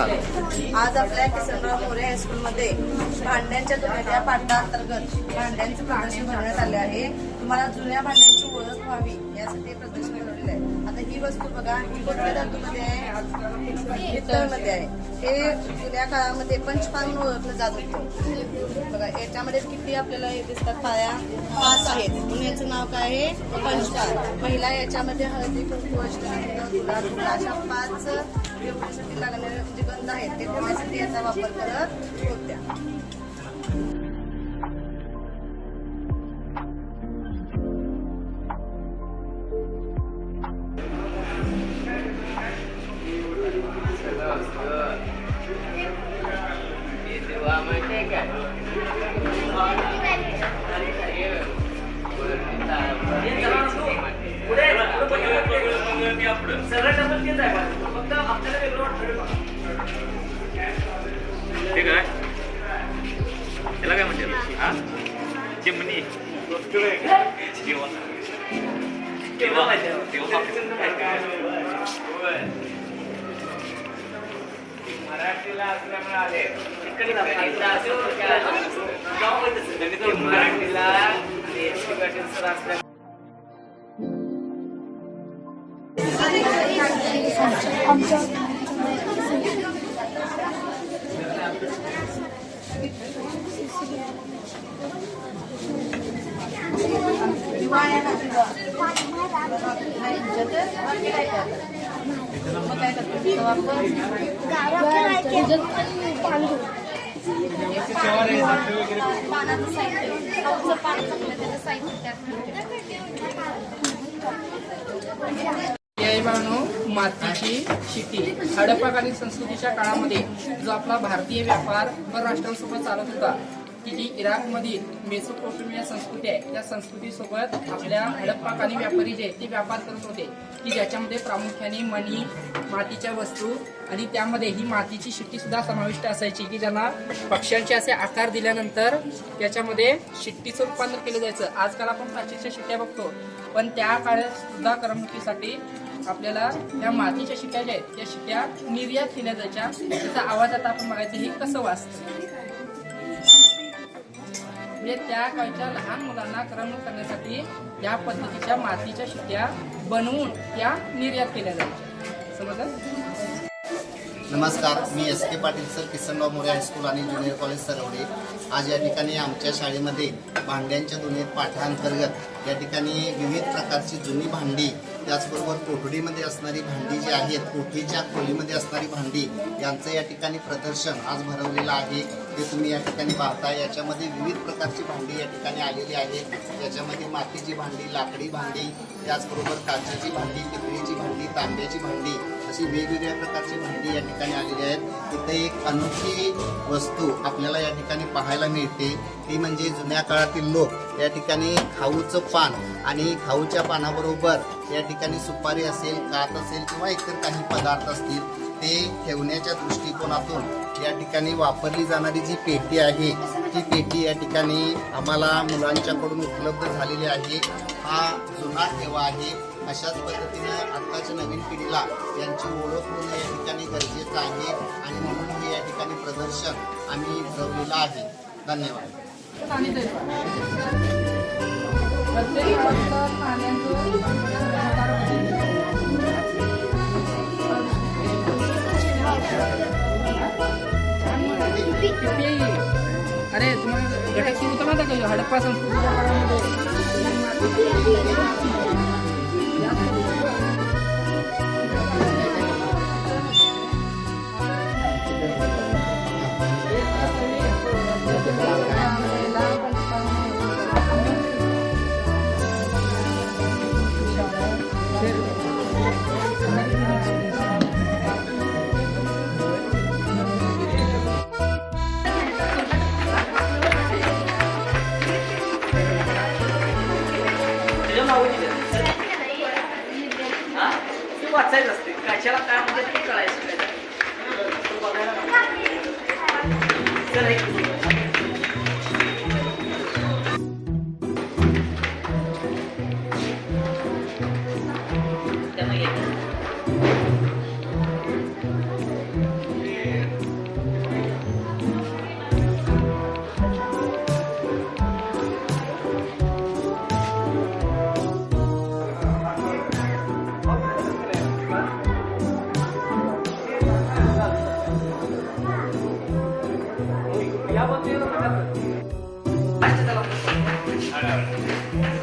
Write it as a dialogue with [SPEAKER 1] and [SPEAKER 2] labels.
[SPEAKER 1] आज आपल्या किसनराव मोरे हायस्कूलमध्ये भांड्यांच्या जुन्या पाठांतर्गत भांड्यांचे प्रदर्शन भरण्यात आले आहे। तुम्हाला जुन्या भांड्यांची ओळख व्हावी यासाठी प्रदर्शन भरवलेलं आहे। आता ही वस्तू बघा, ही कुठल्या धातूमध्ये आहे? पितळमध्ये आहे। हे जुन्या काळामध्ये पंचपान म्हणून ओळखलं जात होतं बघा। याच्यामध्ये किती आपल्याला हे दिसतात पाया? 5 आहेत म्हणून याचं नाव काय आहे? पंचपान। महिला याच्यामध्ये हळदी, कुंकू, अष्टगंध, गुलाब अशा 5 व्यवहारासाठी लागणारे जे गंध आहेत ते ठेवण्यासाठी याचा वापर करत होत्या।
[SPEAKER 2] ठीक आहे, त्याला काय म्हणते? चिमणी मराठीला असल्यामुळे आले मराठीला
[SPEAKER 3] मातीची शिटी हडप्पाकालीन संस्कृतीच्या काळामध्ये जो आपला भारतीय व्यापार परराष्ट्रांसोबत चालत होता की जी इराकमधील मेसोपोटेमिया संस्कृती आहे, त्या संस्कृतीसोबत आपल्या हडप्पाकालीन व्यापारी जे ते व्यापार करत होते की ज्याच्यामध्ये प्रामुख्याने मणी, मातीच्या वस्तू आणि त्यामध्ये ही मातीची शिट्टी सुद्धा समाविष्ट असायची की ज्यांना पक्ष्यांचे असे आकार दिल्यानंतर त्याच्यामध्ये शिट्टीचं रूपांतर केलं जायचं। आजकाल आपण प्लास्टिकच्या शिट्ट्या बघतो, पण त्या काळात सुद्धा करमणुकीसाठी आपल्याला त्या मातीच्या शिट्ट्या ज्या आहेत त्या शिट्ट्या निर्यात केल्या जायच्या। त्याचा आवाज आता आपण बघायचं हे कसं वाजतं, म्हणजे त्या काळच्या लहान मुलांना करमणूक करण्यासाठी या पद्धतीच्या मातीच्या शिट्ट्या बनवून त्या निर्यात केल्या जायच्या। समजलं?
[SPEAKER 4] नमस्कार, मी S K. Patil sir, Kisanrao More high school आणि ज्युनियर कॉलेज सरवडे। आज या ठिकाणी आमच्या शाळेमध्ये भांड्यांच्या जुन्या पाठांतर्गत या ठिकाणी विविध प्रकारची जुनी भांडी, त्याचबरोबर कोठडीमध्ये असणारी भांडी जी आहेत, कोठीच्या खोलीमध्ये असणारी भांडी यांचं या ठिकाणी प्रदर्शन आज भरवलेलं आहे। ते तुम्ही या ठिकाणी पाहताय। याच्यामध्ये विविध प्रकारची भांडी या ठिकाणी आलेली आहेत। याच्यामध्ये मातीची भांडी, लाकडी भांडी, त्याचबरोबर काचेची भांडी, पितळेची भांडी, तांब्याची भांडी अशी वेगवेगळ्या प्रकारची भांडी या ठिकाणी आलेली आहेत। तिथे एक अनोखी वस्तू आपल्याला या ठिकाणी पाहायला मिळते, ती म्हणजे जुन्या काळातील लोक या ठिकाणी खाऊचं पान आणि खाऊच्या पानाबरोबर या ठिकाणी सुपारी असेल, कात असेल किंवा इतर काही पदार्थ असतील ते ठेवण्याच्या दृष्टिकोनातून या ठिकाणी वापरली जाणारी जी पेटी आहे ती पेटी या ठिकाणी आम्हाला मुलांच्याकडून उपलब्ध झालेली आहे। हा जुना ठेवा आहे। अशाच पद्धतीने आताच्या नवीन पिढीला यांची ओळख होणं या ठिकाणी गरजेचं आहे आणि म्हणून हे या ठिकाणी प्रदर्शन आम्ही ठरवलेलं आहे। धन्यवाद।
[SPEAKER 3] अरे तुम्हाला घटक सुरू होता माहिती का हडप्पा संस्कृतीच्या काळामध्ये
[SPEAKER 5] वाचायचं असते कशाला काय म्हणजे ते कळायचं त्यामुळे
[SPEAKER 2] बरं